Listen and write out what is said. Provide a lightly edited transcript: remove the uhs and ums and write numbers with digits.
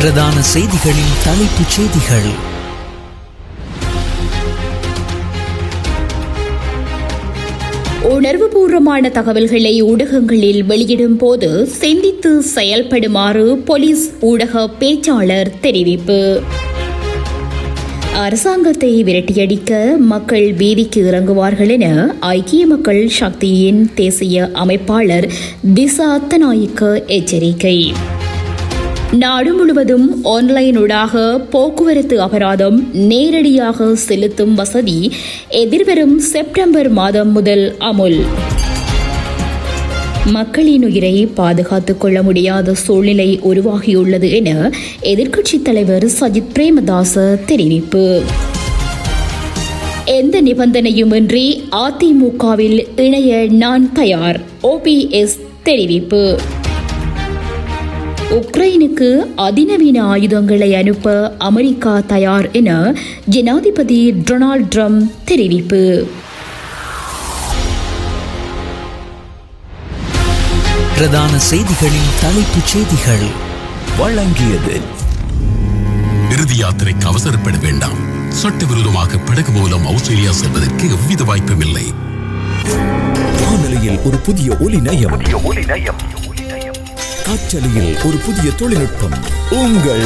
பிரதான செய்திகளின் தலைப்புச் செய்திகள். உணர்வுபூர்வமான தகவல்களை ஊடகங்களில் வெளியிடும் போது சிந்தித்து செயல்படுமாறு போலீஸ் ஊடக பேச்சாளர் தெரிவிப்பு. அரசாங்கத்தை விரட்டியடிக்க மக்கள் வீதிக்கு இறங்குவார்கள் என ஐக்கிய மக்கள் சக்தியின் தேசிய அமைப்பாளர் திசா அத்தநாயக்க எச்சரிக்கை. நாடு முழுவதும் ஆன்லைனூடாக போக்குவரத்து அபராதம் நேரடியாக செலுத்தும் வசதி எதிர்வரும் செப்டம்பர் மாதம் முதல் அமுல். மக்களின் உயிரை பாதுகாத்துக் கொள்ள முடியாத சூழ்நிலை உருவாகியுள்ளது என எதிர்க்கட்சித் தலைவர் சஜித் பிரேமதாச தெரிவிப்பு. எந்த நிபந்தனையுமின்றி அதிமுகவில் இணைய நான் தயார், OPS தெரிவிப்பு. உக்ரைனுக்கு அதிநவீன ஆயுதங்களை அனுப்ப அமெரிக்கா தயார் என ஜனாதிபதி டொனால்ட் ட்ரம்ப் தெரிவிப்பு. பிரதான செய்திகளின் தலைப்புச் செய்திகள் வழங்கியது. இறுதி யாத்திரைக்கு அவசரப்பட வேண்டாம். சட்டவிரோதமாக படகு மூலம் ஆஸ்திரேலியா செல்வதற்கு எவ்வித வாய்ப்பும் இல்லை. வானொலியில் ஒரு புதிய ஒலி நயம், காற்றலையில் ஒரு புதிய தொழில்நுட்பம். உங்கள்